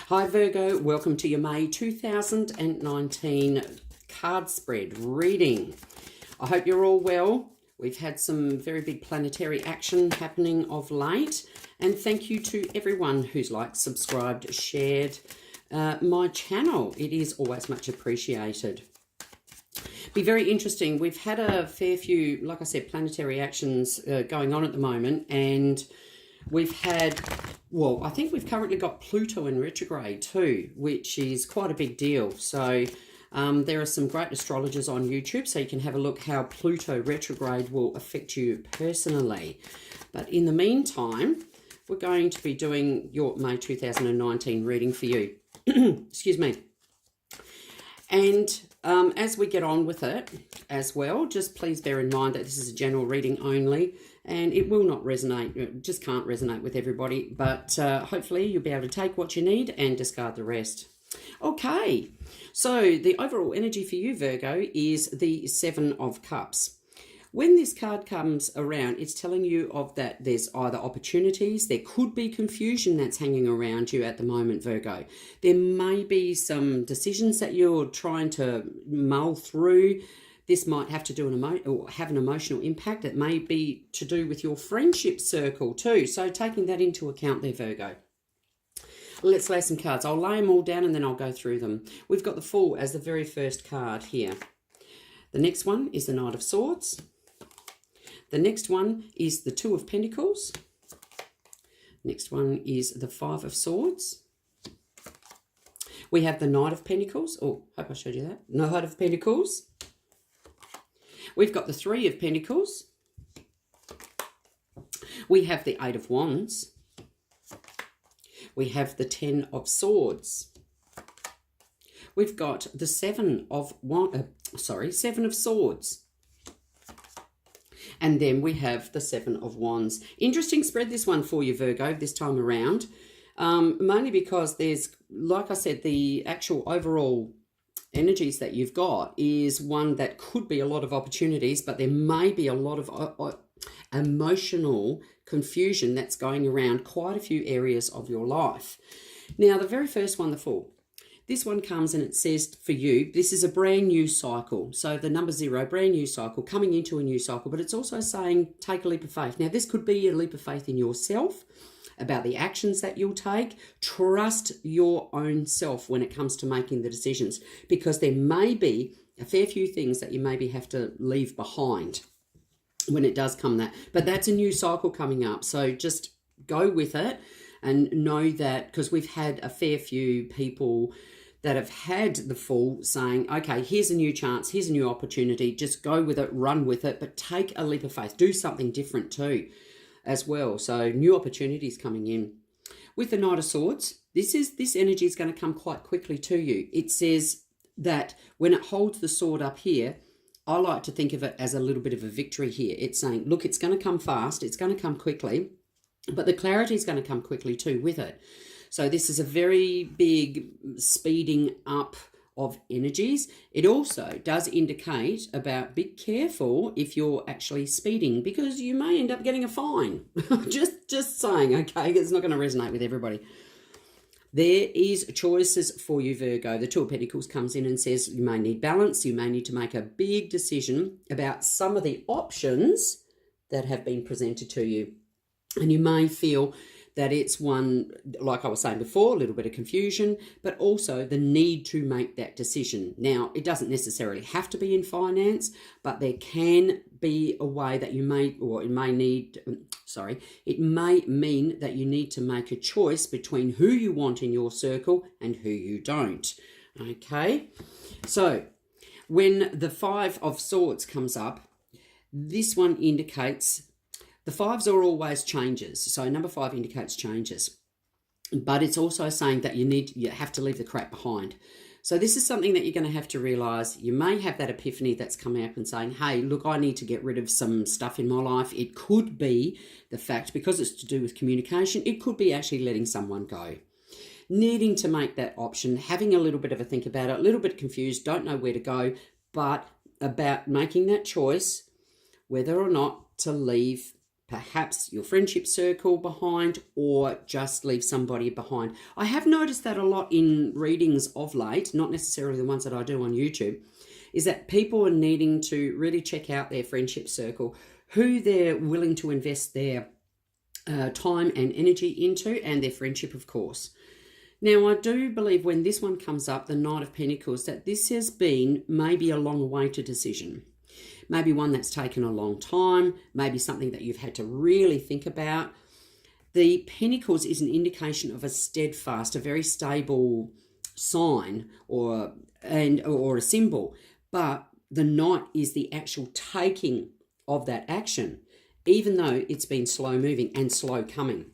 Hi Virgo, welcome to your May 2019 card spread reading. I hope you're all well. We've had some very big planetary action happening of late, and thank you to everyone who's liked, subscribed, shared my channel. It is always much appreciated. Be very interesting. We've had a fair few, like I said, planetary actions going on at the moment, and we've had, well, I think we've currently got Pluto in retrograde too, which is quite a big deal. So there are some great astrologers on YouTube, so you can have a look how Pluto retrograde will affect you personally. But in the meantime, we're going to be doing your May 2019 reading for you. Excuse me. And as we get on with it as well, just please bear in mind that this is a general reading only, and it will not resonate, it just can't resonate with everybody, but hopefully you'll be able to take what you need and discard the rest. Okay, so the overall energy for you, Virgo, is the Seven of Cups. When this card comes around, it's telling you of that there's either opportunities, there could be confusion that's hanging around you at the moment, Virgo. There may be some decisions that you're trying to mull through. This might have to do have an emotional impact. It may be to do with your friendship circle too. So taking that into account there, Virgo. Let's lay some cards. I'll lay them all down and then I'll go through them. We've got the Fool as the very first card here. The next one is the Knight of Swords. The next one is the Two of Pentacles. Next one is the Five of Swords. We have the Knight of Pentacles. Oh, hope I showed you that. Knight of Pentacles. We've got the Three of Pentacles. We have the Eight of Wands. We have the Ten of Swords. We've got the Seven of Swords. And then we have the Seven of Wands. Interesting spread this one for you, Virgo, this time around. Mainly because there's, like I said, the actual overall energies that you've got is one that could be a lot of opportunities, but there may be a lot of emotional confusion that's going around quite a few areas of your life. Now, the very first one, the Fool. This one comes and it says for you, this is a brand new cycle. So the number 0, brand new cycle, coming into a new cycle, but it's also saying take a leap of faith. Now, this could be a leap of faith in yourself, about the actions that you'll take. Trust your own self when it comes to making the decisions, because there may be a fair few things that you maybe have to leave behind when it does come that. But that's a new cycle coming up. So just go with it and know that, because we've had a fair few people that have had the Fool saying, okay, here's a new chance, here's a new opportunity, just go with it, run with it, but take a leap of faith. Do something different too as well. So new opportunities coming in. With the Knight of Swords, this energy is going to come quite quickly to you. It says that when it holds the sword up here, I like to think of it as a little bit of a victory here. It's saying, look, it's going to come fast, it's going to come quickly, but the clarity is going to come quickly too with it. So this is a very big speeding up of energies. It also does indicate about be careful if you're actually speeding, because you may end up getting a fine. just saying, okay, it's not going to resonate with everybody. There is choices for you, Virgo. The Two of Pentacles comes in and says you may need balance. You may need to make a big decision about some of the options that have been presented to you. And you may feel that it's one, like I was saying before, a little bit of confusion, but also the need to make that decision. Now, it doesn't necessarily have to be in finance, but there can be a way that you may, or it may need, it may mean that you need to make a choice between who you want in your circle and who you don't. Okay, so when the Five of Swords comes up, this one indicates the fives are always changes. So number 5 indicates changes. But it's also saying that you have to leave the crap behind. So this is something that you're going to have to realise. You may have that epiphany that's coming up and saying, hey, look, I need to get rid of some stuff in my life. It could be the fact, because it's to do with communication, it could be actually letting someone go. Needing to make that option, having a little bit of a think about it, a little bit confused, don't know where to go, but about making that choice, whether or not to leave perhaps your friendship circle behind, or just leave somebody behind. I have noticed that a lot in readings of late, not necessarily the ones that I do on YouTube, is that people are needing to really check out their friendship circle, who they're willing to invest their time and energy into, and their friendship, of course. Now, I do believe when this one comes up, the Knight of Pentacles, that this has been maybe a long-awaited decision. Maybe one that's taken a long time, maybe something that you've had to really think about. The Pentacles is an indication of a steadfast, a very stable sign or a symbol. But the Knight is the actual taking of that action, even though it's been slow moving and slow coming.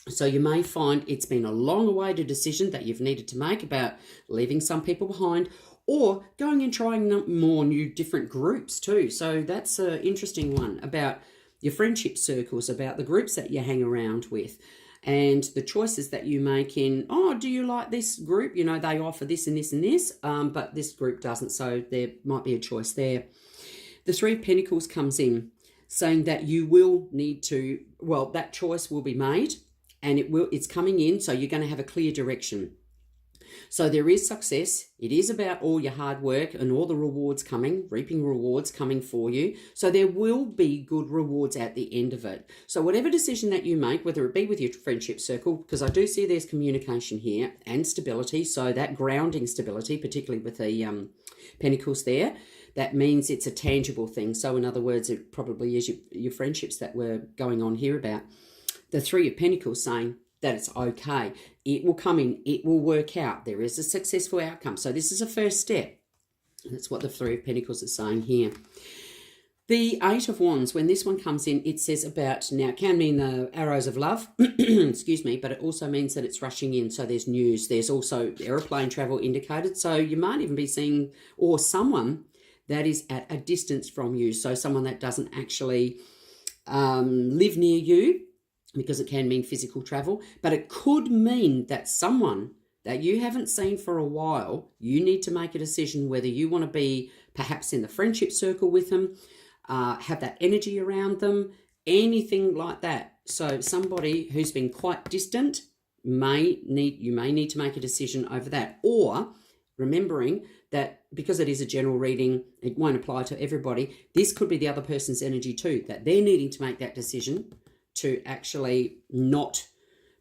So you may find it's been a long-awaited decision that you've needed to make about leaving some people behind, or going and trying more new different groups too. So that's an interesting one about your friendship circles, about the groups that you hang around with, and the choices that you make in, oh, do you like this group? You know, they offer this and this and this, but this group doesn't, so there might be a choice there. The Three of Pentacles comes in saying that you will need to, well, that choice will be made, and it's coming in, so you're going to have a clear direction. So there is success. It is about all your hard work and all the rewards coming, reaping rewards coming for you. So there will be good rewards at the end of it. So whatever decision that you make, whether it be with your friendship circle, because I do see there's communication here and stability. So that grounding stability, particularly with the Pentacles there, that means it's a tangible thing. So in other words, it probably is your friendships that we're going on here about. The Three of Pentacles saying that it's okay. It will come in. It will work out. There is a successful outcome. So this is a first step. That's what the Three of Pentacles is saying here. The Eight of Wands, when this one comes in, it says about, now it can mean the arrows of love, excuse me, but it also means that it's rushing in. So there's news. There's also aeroplane travel indicated. So you might even be seeing, or someone that is at a distance from you. So someone that doesn't actually live near you, because it can mean physical travel, but it could mean that someone that you haven't seen for a while, you need to make a decision whether you want to be perhaps in the friendship circle with them, have that energy around them, anything like that. So somebody who's been quite distant, you may need to make a decision over that. Or remembering that because it is a general reading, it won't apply to everybody. This could be the other person's energy too, that they're needing to make that decision to actually not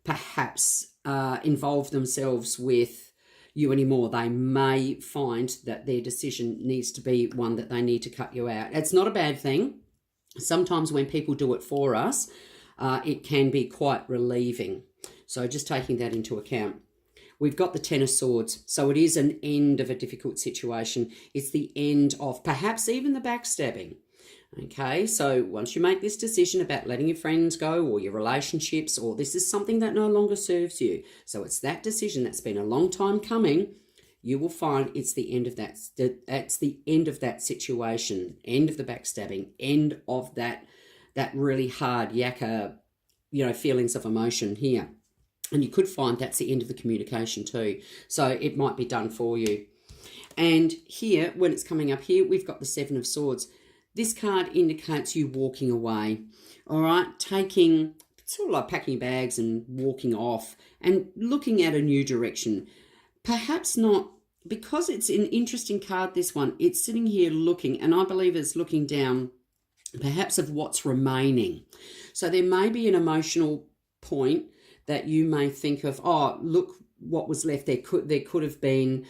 perhaps involve themselves with you anymore. They may find that their decision needs to be one that they need to cut you out. It's not a bad thing. Sometimes when people do it for us, it can be quite relieving. So just taking that into account. We've got the Ten of Swords. So it is an end of a difficult situation. It's the end of perhaps even the backstabbing. Okay, so once you make this decision about letting your friends go or your relationships, or this is something that no longer serves you, so it's that decision that's been a long time coming, you will find it's the end of that. That's the end of that situation, end of the backstabbing, end of that really hard yakka, feelings of emotion here. And you could find that's the end of the communication too. So it might be done for you. And here, when it's coming up here, we've got the Seven of Swords. This card indicates you walking away, all right? Taking, sort of like packing bags and walking off and looking at a new direction. Perhaps not, because it's an interesting card, this one. It's sitting here looking, and I believe it's looking down perhaps of what's remaining. So there may be an emotional point that you may think of, oh, look what was left. There could have been...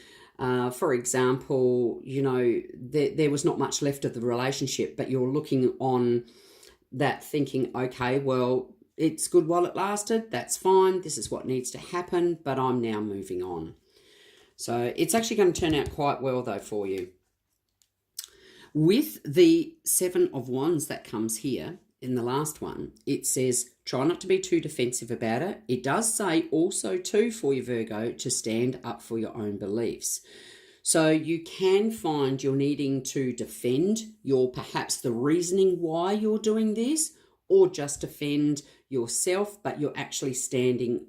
for example, there was not much left of the relationship, but you're looking on that thinking, okay, well, it's good while it lasted. That's fine. This is what needs to happen, but I'm now moving on. So it's actually going to turn out quite well, though, for you. With the Seven of Wands that comes here in the last one, it says, try not to be too defensive about it. It does say also too for you, Virgo, to stand up for your own beliefs. So you can find you're needing to defend perhaps the reasoning why you're doing this, or just defend yourself, but you're actually standing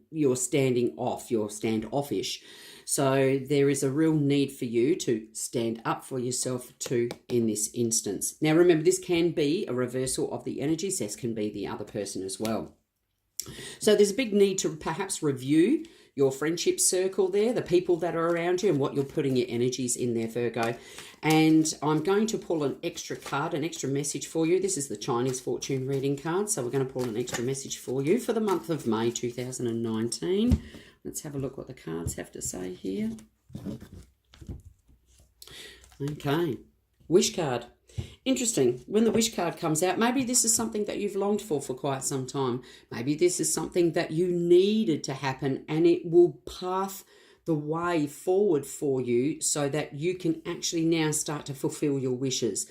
off, you're standoffish. So there is a real need for you to stand up for yourself too in this instance. Now remember, this can be a reversal of the energies. This can be the other person as well. So there's a big need to perhaps review your friendship circle there, the people that are around you, and what you're putting your energies in there, Virgo. And I'm going to pull an extra card, an extra message for you. This is the Chinese fortune reading card. So we're going to pull an extra message for you for the month of May 2019. Let's have a look what the cards have to say here. Okay. Wish card. Interesting. When the wish card comes out, maybe this is something that you've longed for quite some time. Maybe this is something that you needed to happen, and it will path the way forward for you so that you can actually now start to fulfill your wishes.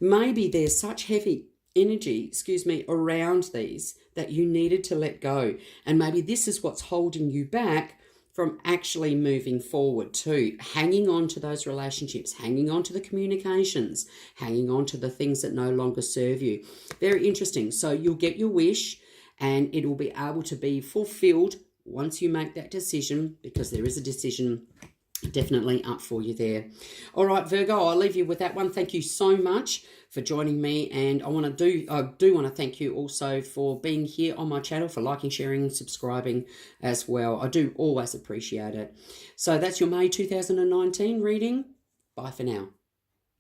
Maybe there's such heavy energy, around these that you needed to let go. And maybe this is what's holding you back from actually moving forward too, hanging on to those relationships, hanging on to the communications, hanging on to the things that no longer serve you. Very interesting. So you'll get your wish and it will be able to be fulfilled once you make that decision, because there is a decision definitely up for you there. All right, Virgo, I'll leave you with that one. Thank you so much for joining me, and I do want to thank you also for being here on my channel, for liking, sharing, and subscribing as well. I do always appreciate it. So that's your May 2019 reading. Bye for now.